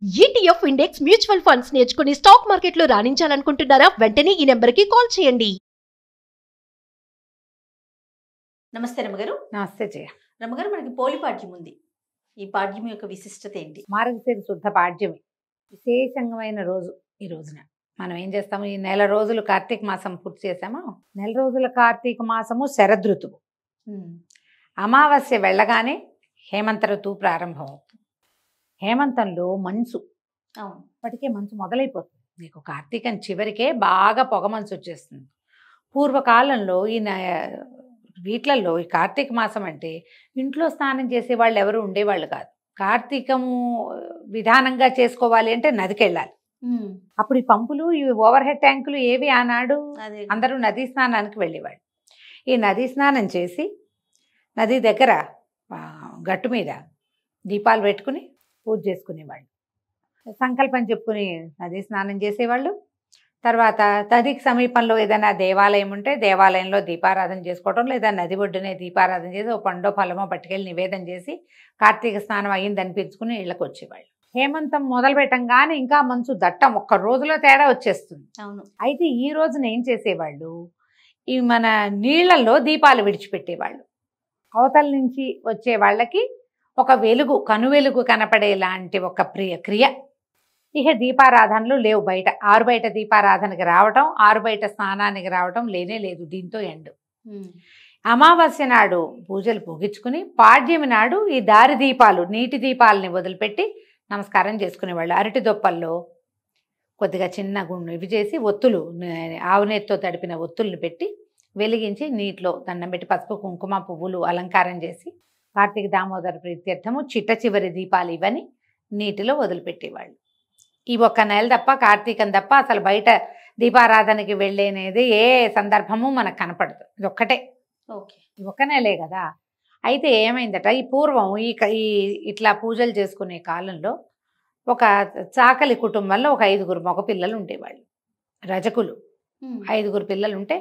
ETF index mutual funds నేర్చుకుని stock మార్కెట్లో రాణించాలనుకుంటున్నారా? వెంటనే ఈ నెంబర్కి కాల్ చేయండి. నమస్తే రమగారు. నమస్తే జయ. రమగారు, మనకి పోలి పాడ్యం ఉంది. ఈ పాడ్యం యొక్క విశిష్టత ఏంటి? మార్గశిర శుద్ధ పాడ్యమి విశేషమైన రోజు. ఈ రోజున మనం ఏం చేస్తాము, ఈ నెల రోజులు కార్తీక మాసం పూర్తి చేసామో, నెల రోజుల కార్తీక మాసము శరదృతువు. అమావాస్య వెళ్ళగానే హేమంత ఋతువు ప్రారంభం అవుతుంది. హేమంతంలో మంచు, ఇప్పటికే మంచు మొదలైపోతుంది. నీకు కార్తీకం చివరికే బాగా పొగ మంచు వచ్చేస్తుంది. పూర్వకాలంలో వీట్లలో ఈ కార్తీక మాసం అంటే ఇంట్లో స్నానం చేసే వాళ్ళు ఎవరు ఉండేవాళ్ళు కాదు. కార్తీకము విధానంగా చేసుకోవాలి అంటే నదికి వెళ్ళాలి. అప్పుడు ఈ పంపులు, ఈ ఓవర్ హెడ్ ట్యాంకులు ఏవి ఆనాడు, అందరూ నదీ స్నానానికి వెళ్ళేవాళ్ళు. ఈ నదీ స్నానం చేసి నది దగ్గర గట్టు మీద దీపాలు పెట్టుకుని పూజ చేసుకునేవాళ్ళు. సంకల్పం చెప్పుకుని నదీ స్నానం చేసేవాళ్ళు. తర్వాత నదికి సమీపంలో ఏదైనా దేవాలయం ఉంటే దేవాలయంలో దీపారాధన చేసుకోవటం, లేదా నది ఒడ్డునే దీపారాధన చేసి ఓ పండో ఫలమో పట్టుకెళ్ళి నివేదన చేసి కార్తీక స్నానం అయ్యింది అనిపించుకుని ఇళ్ళకి వచ్చేవాళ్ళు. హేమంతం మొదలు పెట్టంగానే ఇంకా మంచు దట్టం, ఒక్క రోజులో తేడా వచ్చేస్తుంది. అవును. అయితే ఈ రోజున ఏం చేసేవాళ్ళు, ఈ మన నీళ్లలో దీపాలు విడిచిపెట్టేవాళ్ళు. అవతల నుంచి వచ్చే వాళ్ళకి ఒక వెలుగు, కనువెలుగు కనపడేలాంటి ఒక క్రియ. ఇక దీపారాధనలు లేవు. బయట ఆరు బయట దీపారాధనకి రావటం, ఆరు బయట స్నానానికి రావటం లేనే లేదు. దీంతో ఎండు. అమావాస్య నాడు పూజలు ముగించుకుని పాడ్యమి నాడు ఈ దారి దీపాలు, నీటి దీపాలని వదిలిపెట్టి నమస్కారం చేసుకునేవాళ్ళు. అరటి దొప్పల్లో కొద్దిగా చిన్న గుండు ఇవి చేసి ఒత్తులు, ఆవునేతితో తడిపిన ఒత్తుల్ని పెట్టి వెలిగించి నీటిలో దండం పెట్టి పసుపు కుంకుమ పువ్వులు అలంకారం చేసి కార్తీక దామోదర ప్రీత్యర్థము చిట్ట చివరి దీపాలు ఇవని నీటిలో వదిలిపెట్టేవాళ్ళు. ఈ ఒక్క నెల తప్ప, కార్తీకం తప్ప అసలు బయట దీపారాధనకి వెళ్ళేనేది ఏ సందర్భము మనకు కనపడదు. ఇది ఒక్కటే, ఈ ఒక్క నెలే కదా. అయితే ఏమైందట, ఈ పూర్వం ఈ ఇట్లా పూజలు చేసుకునే కాలంలో ఒక చాకలి కుటుంబంలో ఒక 5గురు మగ పిల్లలు ఉండేవాళ్ళు, రజకులు. 5గురు పిల్లలు ఉంటే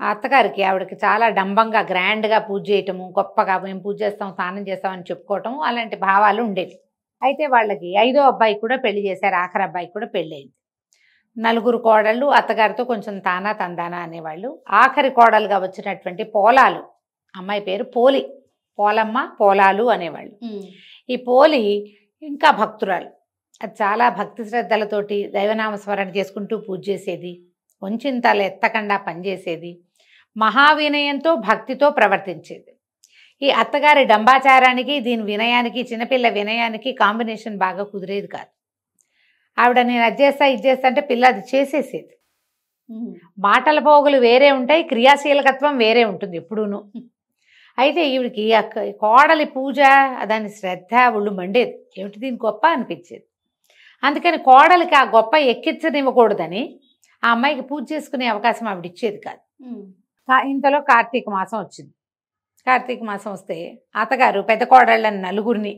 ఆ అత్తగారికి, ఆవిడకి చాలా డంబంగా గ్రాండ్గా పూజ చేయటము, గొప్పగా మేము పూజ చేస్తాం, స్నానం చేస్తామని చెప్పుకోవటము, అలాంటి భావాలు ఉండేవి. అయితే వాళ్ళకి 5వ అబ్బాయి కూడా పెళ్లి చేశారు, ఆఖరి అబ్బాయి కూడా పెళ్ళయింది. 4 కోడళ్ళు అత్తగారితో కొంచెం తానా తందానా అనేవాళ్ళు. ఆఖరి కోడలుగా వచ్చినటువంటి పోలాలు, అమ్మాయి పేరు పోలి, పోలమ్మ పోలాలు అనేవాళ్ళు. ఈ పోలి ఇంకా భక్తురాలు. అది చాలా భక్తి శ్రద్ధలతోటి దైవనామస్మరణ చేసుకుంటూ పూజ చేసేది, కొంచెంతలు ఎత్తకుండా పనిచేసేది, మహావినయంతో భక్తితో ప్రవర్తించేది. ఈ అత్తగారి డంబాచారానికి, దీని వినయానికి, చిన్నపిల్ల వినయానికి కాంబినేషన్ బాగా కుదిరేది కాదు. ఆవిడ నేను అది చేస్తా ఇది చేస్తా అంటే పిల్ల అది చేసేసేది. మాటల పోగులు వేరే ఉంటాయి, క్రియాశీలకత్వం వేరే ఉంటుంది ఎప్పుడూను. అయితే ఈవిడికి కోడలి పూజ, దాని శ్రద్ధ ఒళ్ళు మండేది. ఏమిటి దీని గొప్ప అనిపించేది. అందుకని కోడలికి ఆ గొప్ప ఎక్కించనివ్వకూడదని ఆ అమ్మాయికి పూజ చేసుకునే అవకాశం ఆవిడ ఇచ్చేది కాదు. ఇంతలో కార్తీక మాసం వచ్చింది. కార్తీక మాసం వస్తే అత్తగారు పెద్ద కోడళ్ళని 4గురిని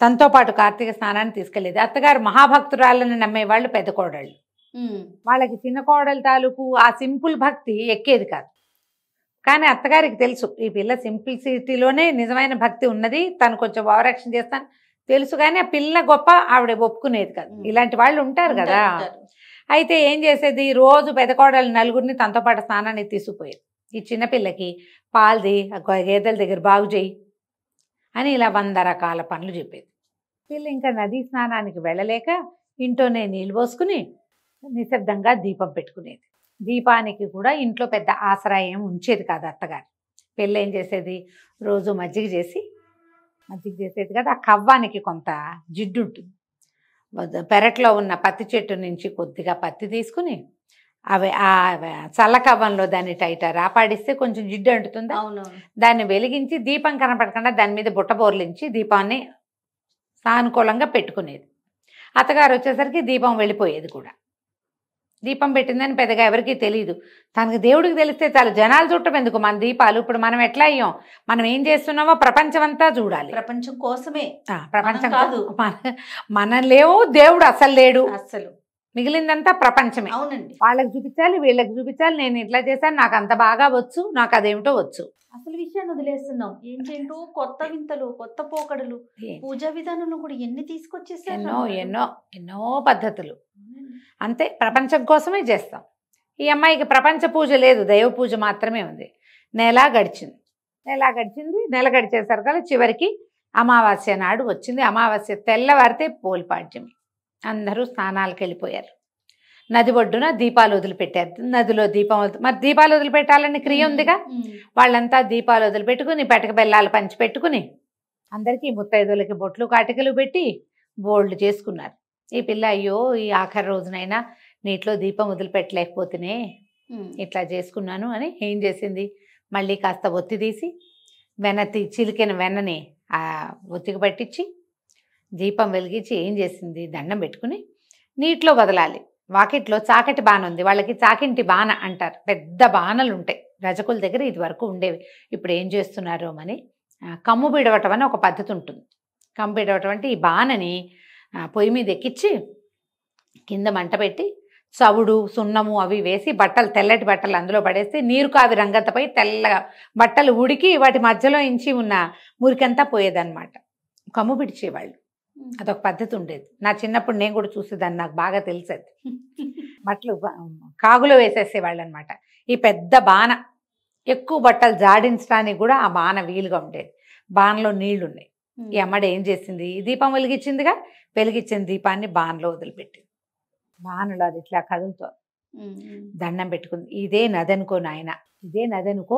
తనతో పాటు కార్తీక స్నానాన్ని తీసుకెళ్ళేది. అత్తగారు మహాభక్తురాళ్ళని నమ్మేవాళ్ళు పెద్ద కోడళ్ళు. వాళ్ళకి చిన్న కోడలు తాలూకు ఆ సింపుల్ భక్తి ఎక్కేది కాదు. కానీ అత్తగారికి తెలుసు, ఈ పిల్ల సింప్లిసిటీలోనే నిజమైన భక్తి ఉన్నది, తను కొంచెం ఓవరాక్షన్ చేస్తాను తెలుసు, కానీ ఆ పిల్ల గొప్ప ఆవిడ ఒప్పుకునేది కాదు. ఇలాంటి వాళ్ళు ఉంటారు కదా. అయితే ఏం చేసేది, రోజు పెద్ద కోడలు 4గురిని తనతో పాటు స్నానానికి తీసుకుపోయేది. ఈ చిన్నపిల్లకి పాల్ది, గేదెల దగ్గర బాగు చేయి అని ఇలా 100 రకాల పనులు చెప్పేది. పిల్ల ఇంకా నదీ స్నానానికి వెళ్ళలేక ఇంట్లోనే నీళ్ళు పోసుకుని నిశ్శబ్దంగా దీపం పెట్టుకునేది. దీపానికి కూడా ఇంట్లో పెద్ద ఆశ్రయం ఉంచేది కాదు అత్తగారు. పిల్ల ఏం చేసేది, రోజు మజ్జిగ చేసేది కదా. ఆ కవ్వానికి కొంత జిడ్డు ఉంటుంది. పెరట్లో ఉన్న పత్తి చెట్టు నుంచి కొద్దిగా పత్తి తీసుకుని అవి ఆ చల్లకవ్వంలో దాన్ని టైట రాపాడిస్తే కొంచెం జిడ్డు అంటుతుంది. దాన్ని వెలిగించి దీపం కనపడకుండా దాని మీద బుట్ట బోర్లించి దీపాన్ని సానుకూలంగా పెట్టుకునేది. అత్తగారు వచ్చేసరికి దీపం వెళ్ళిపోయేది కూడా. దీపం పెట్టిందని పెద్దగా ఎవరికీ తెలియదు. తనకు దేవుడికి తెలిస్తే చాలు, జనాలు చూడటం ఎందుకు మన దీపాలు. ఇప్పుడు మనం ఎట్లా అయ్యాం, మనం ఏం చేస్తున్నామో ప్రపంచం అంతా చూడాలి. ప్రపంచం కోసమే, ప్రపంచం కాదు, మనం లేవు, దేవుడు అసలు లేడు. అసలు మిగిలిందంతా ప్రపంచమే. అవునండి. వాళ్ళకి చూపించాలి, వీళ్ళకి చూపించాలి, నేను ఇట్లా చేశాను, నాకు అంత బాగా వచ్చు, నాకు అదేమిటో వచ్చు. అసలు విషయాన్ని వదిలేస్తున్నాం. ఏంటేంటో కొత్త వింతలు, కొత్త పోకడలు, పూజా విధానంలో కూడా ఎన్ని తీసుకొచ్చేసారు ఎన్నో అమ్మగారు. ఎన్నో ఎన్నో పద్ధతులు. అవునండి. అంతే, ప్రపంచం కోసమే చేస్తాం. ఈ అమ్మాయికి ప్రపంచ పూజ లేదు, దైవ పూజ మాత్రమే ఉంది. నెల గడిచింది. నెల గడిచేసరికి చివరికి అమావాస్య నాడు వచ్చింది. అమావాస్య తెల్లవారితే పోలిపాడ్యమి. అందరూ స్నానాలకు వెళ్ళిపోయారు. నది ఒడ్డున దీపాలు వదిలిపెట్టారు. నదిలో దీపం మరి దీపాలు వదిలిపెట్టాలని క్రియ ఉందిగా. వాళ్ళంతా దీపాలు వదిలిపెట్టుకుని పటిక బెల్లాలు పంచిపెట్టుకుని అందరికీ ముత్తైదులకి బొట్లు కాటికలు పెట్టి బోల్డ్ చేసుకున్నారు. ఈ పిల్ల అయ్యో ఈ ఆఖరి రోజునైనా నీటిలో దీపం వదిలిపెట్టలేకపోతేనే ఇట్లా చేసుకున్నాను అని ఏం చేసింది, మళ్ళీ కాస్త ఒత్తి తీసి చిలికిన వెన్నని ఆ ఒత్తికి పట్టించి దీపం వెలిగించి ఏం చేసింది, దండం పెట్టుకుని నీటిలో వదలాలి. వాకిట్లో చాకటి బాణ ఉంది, వాళ్ళకి చాకింటి బాణ అంటారు. పెద్ద బాణలు ఉంటాయి రజకుల దగ్గర, ఇది వరకు ఉండేవి. ఇప్పుడు ఏం చేస్తున్నారో అని కమ్ము బిడవటం అని ఒక పద్ధతి ఉంటుంది. కమ్ము బిడవటం అంటే ఈ బాణని పొయ్యి మీద ఎక్కించి కింద మంట పెట్టి చవుడు సున్నము అవి వేసి బట్టలు, తెల్లటి బట్టలు అందులో పడేస్తే నీరు కావి రంగతపై తెల్లగా బట్టలు ఉడికి వాటి మధ్యలో ఇంచి ఉన్న మురికంతా పోయేదన్నమాట. కమ్ము పిడిచేవాళ్ళు. అదొక పద్ధతి ఉండేది. నా చిన్నప్పుడు నేను కూడా చూసేదాన్ని, నాకు బాగా తెలిసేది. బట్టలు కాగులో వేసేసేవాళ్ళు అనమాట. ఈ పెద్ద బాణ ఎక్కువ బట్టలు జాడించడానికి కూడా ఆ బాణ వీలుగా ఉండేది. బాణలో నీళ్లు ఉన్నాయి. ఈ అమ్మడు ఏం చేసింది, దీపం వెలిగించిందిగా, వెలిగించిన దీపాన్ని బాణలో వదిలిపెట్టింది. బాణలో అది ఇట్లా కదులుతో దండం పెట్టుకుంది. ఇదే నదనుకో నాయన, ఇదే నదనుకో,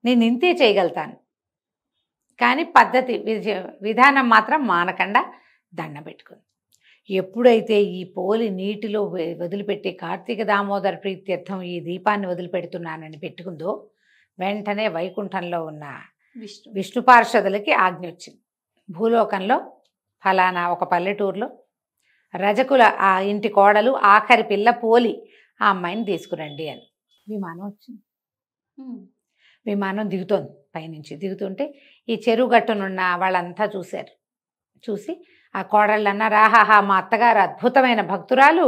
నేను ఇంతే చేయగలుగుతాను, కానీ పద్ధతి విధానం మాత్రం మానకుండా దండం పెట్టుకుంది. ఎప్పుడైతే ఈ పోలి నీటిలో వదిలిపెట్టి కార్తీక దామోదర ప్రీత్యర్థం ఈ దీపాన్ని వదిలిపెడుతున్నానని పెట్టుకుందో, వెంటనే వైకుంఠంలో ఉన్న విష్ణు పార్షదులకి ఆజ్ఞ వచ్చింది. భూలోకంలో ఫలానా ఒక పల్లెటూరులో రజకుల ఆ ఇంటి కోడలు ఆఖరి పిల్ల పోలి ఆ అమ్మాయిని తీసుకురండి అని. విమానం వచ్చింది. విమానం దిగుతోంది. పైనుంచి దిగుతుంటే ఈ చెరువు గట్టునున్న వాళ్ళంతా చూశారు. చూసి ఆ కోడళ్ళు అన్నారు, ఆహాహా మా అత్తగారు అద్భుతమైన భక్తురాలు,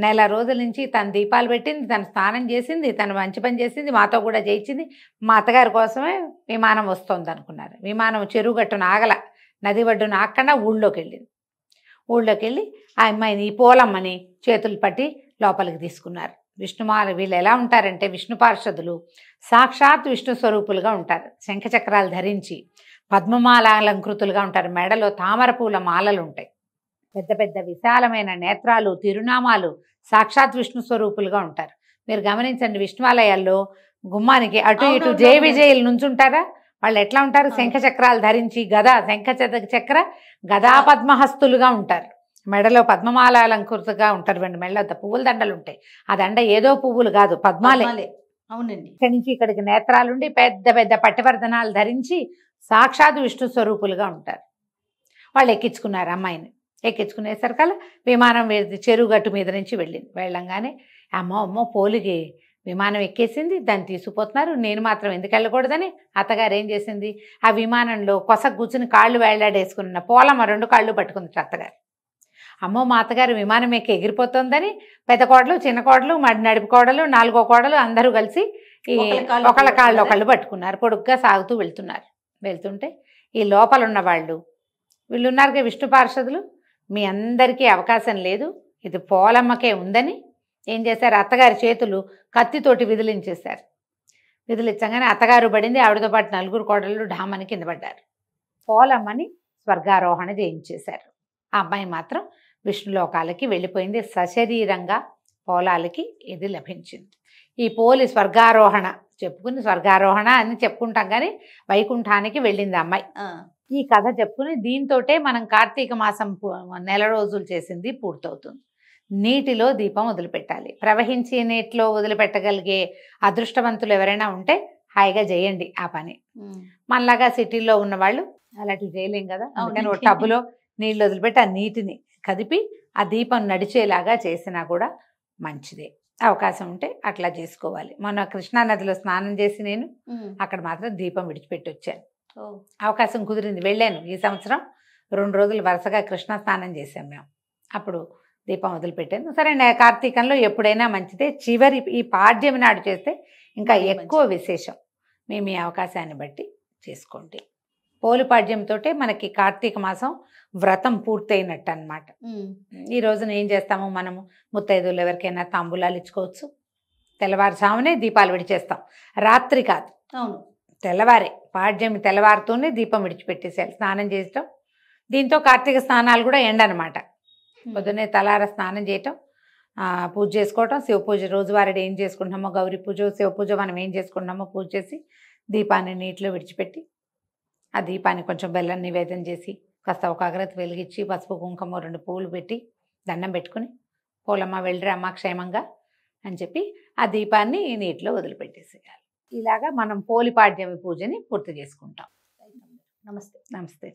నెల రోజుల నుంచి తను దీపాలు పెట్టింది, తను స్నానం చేసింది, తను మంచి పని చేసింది, మాతో కూడా చేయించింది, మా అత్తగారి కోసమే విమానం వస్తుంది అనుకున్నారు. విమానం చెరువు గట్టున ఆగల, నది ఒడ్డున ఆగకుండా ఊళ్ళోకి వెళ్ళింది. ఊళ్ళోకి వెళ్ళి ఆ అమ్మాయిని, ఈ పోలమ్మని చేతులు పట్టి లోపలికి తీసుకున్నారు. విష్ణుమాల వీళ్ళు ఎలా ఉంటారంటే విష్ణు పార్షదులు సాక్షాత్ విష్ణు స్వరూపులుగా ఉంటారు. శంఖచక్రాలు ధరించి పద్మమాలాలంకృతులుగా ఉంటారు. మెడలో తామర పూల మాలలు ఉంటాయి. పెద్ద పెద్ద విశాలమైన నేత్రాలు, తిరునామాలు, సాక్షాత్ విష్ణు స్వరూపులుగా ఉంటారు. మీరు గమనించండి, విష్ణువాలయాల్లో గుమ్మానికి అటు ఇటు జయ విజయులు నుంచుంటారా, వాళ్ళు ఎట్లా ఉంటారు, శంఖచక్రాలు ధరించి గదా చక్ర గదా పద్మహస్తులుగా ఉంటారు. మెడలో పద్మమాలాలంకృతగా ఉంటారు. మెడలో పువ్వుల దండలు ఉంటాయి. ఆ దండ ఏదో పువ్వులు కాదు, పద్మాలే. అవునండి. ఇక్కడి నుంచి ఇక్కడికి నేత్రాలుండి పెద్ద పెద్ద పట్టివర్ధనాలు ధరించి సాక్షాత్ విష్ణు స్వరూపులుగా ఉంటారు. వాళ్ళు ఎక్కించుకున్నారు అమ్మాయిని. ఎక్కించుకునేసరికల్లా విమానం చెరువు గట్టు మీద నుంచి వెళ్ళంగానే అమ్మో పోలికి విమానం ఎక్కేసింది, దాన్ని తీసుకుపోతున్నారు, నేను మాత్రం ఎందుకు వెళ్ళకూడదని అత్తగారు ఏం చేసింది, ఆ విమానంలో కొస కూర్చుని కాళ్ళు వేళ్లాడేసుకున్న పోలమ్మ 2 కాళ్ళు పట్టుకుంది అత్తగారు. అమ్మో మా అత్తగారు విమానం ఎక్కి ఎగిరిపోతుందని పెద్ద కోడలు, చిన్న కోడలు, నడిపి కోడలు, 4వ కోడలు అందరూ కలిసి ఒకళ్ళ కాళ్ళు ఒకళ్ళు పట్టుకున్నారు. పొడుగ్గా సాగుతూ వెళ్తుంటే ఈ లోపల ఉన్న వీళ్ళు ఉన్నారుగా విష్ణు పార్షదులు, మీ అందరికీ అవకాశం లేదు, ఇది పోలమ్మకే ఉందని ఏం చేశారు, అత్తగారి చేతులు కత్తితోటి విదిలించేశారు. విదిలించగానే అత్తగారు పడింది, ఆవిడతో పాటు 4 కోడళ్ళు ఢామని కింద పడ్డారు. పోలమ్మని స్వర్గారోహణ చేయించేశారు. ఆ అమ్మాయి మాత్రం విష్ణులోకాలకి వెళ్ళిపోయింది. సశరీరంగా పోలాలకి ఇది లభించింది. ఈ పోలి స్వర్గారోహణ స్వర్గారోహణ అని చెప్పుకుంటాం, కానీ వైకుంఠానికి వెళ్ళింది అమ్మాయి. ఈ కథ చెప్పుకుని దీంతోటే మనం కార్తీక మాసం నెల రోజులు చేసింది పూర్తవుతుంది. నీటిలో దీపం వదిలిపెట్టాలి. ప్రవహించే నీటిలో వదిలిపెట్టగలిగే అదృష్టవంతులు ఎవరైనా ఉంటే హాయిగా చేయండి ఆ పని. మనలాగా సిటీల్లో ఉన్న వాళ్ళు అలాంటివి చేయలేం కదా. అందుకని ఒక టబ్బులో నీళ్ళు వదిలిపెట్టి ఆ నీటిని కదిపి ఆ దీపం నడిచేలాగా చేసినా కూడా మంచిదే. అవకాశం ఉంటే అట్లా చేసుకోవాలి. మొన్న కృష్ణానదిలో స్నానం చేసి నేను అక్కడ మాత్రం దీపం విడిచిపెట్టి వచ్చాను. అవకాశం కుదిరింది, వెళ్ళాను. ఈ సంవత్సరం 2 రోజులు వరుసగా కృష్ణ స్నానం చేసాం మేము. అప్పుడు దీపం వదిలిపెట్టాను. సరే కార్తీకంలో ఎప్పుడైనా మంచిదే, చివరి ఈ పాడ్యమి నాడు చేస్తే ఇంకా మరీ ఎక్కువ విశేషం. మీ అవకాశాన్ని బట్టి చేసుకోండి. పోలిపాడ్యంతో మనకి కార్తీక మాసం వ్రతం పూర్తయినట్టు అనమాట. ఈ రోజున ఏం చేస్తాము మనము, ముత్తైదువులు ఎవరికైనా తాంబూలాలు ఇచ్చుకోవచ్చు. తెల్లవారుజామునే దీపాలు విడిచేస్తాం, రాత్రి కాదు. అవును, తెల్లవారే పాడ్యమి తెల్లవారుతోనే దీపం విడిచిపెట్టేసేయాలి, స్నానం చేయటం. దీంతో కార్తీక స్నానాలు కూడా ఎండనమాట. పొద్దున్నే తలార స్నానం చేయటం, పూజ చేసుకోవటం, శివ పూజ రోజువారీ ఏం చేసుకుంటున్నామో, గౌరీ పూజ శివ పూజ మనం ఏం చేసుకుంటున్నామో పూజ చేసి దీపాన్ని నీటిలో విడిచిపెట్టి ఆ దీపాన్ని కొంచెం బెల్లం నివేదన చేసి కాస్త ఒక అగరత్తి వెలిగించి పసుపు కుంకుమ 2 పువ్వులు పెట్టి దండం పెట్టుకుని పోలమ్మ వెళ్ళిరా అమ్మ క్షేమంగా అని చెప్పి ఆ దీపాన్ని నీటిలో వదిలిపెట్టేసేయాలి. ఇలాగా మనం పోలిపాడ్యమి పూజని పూర్తి చేసుకుంటాం. నమస్తే. నమస్తే.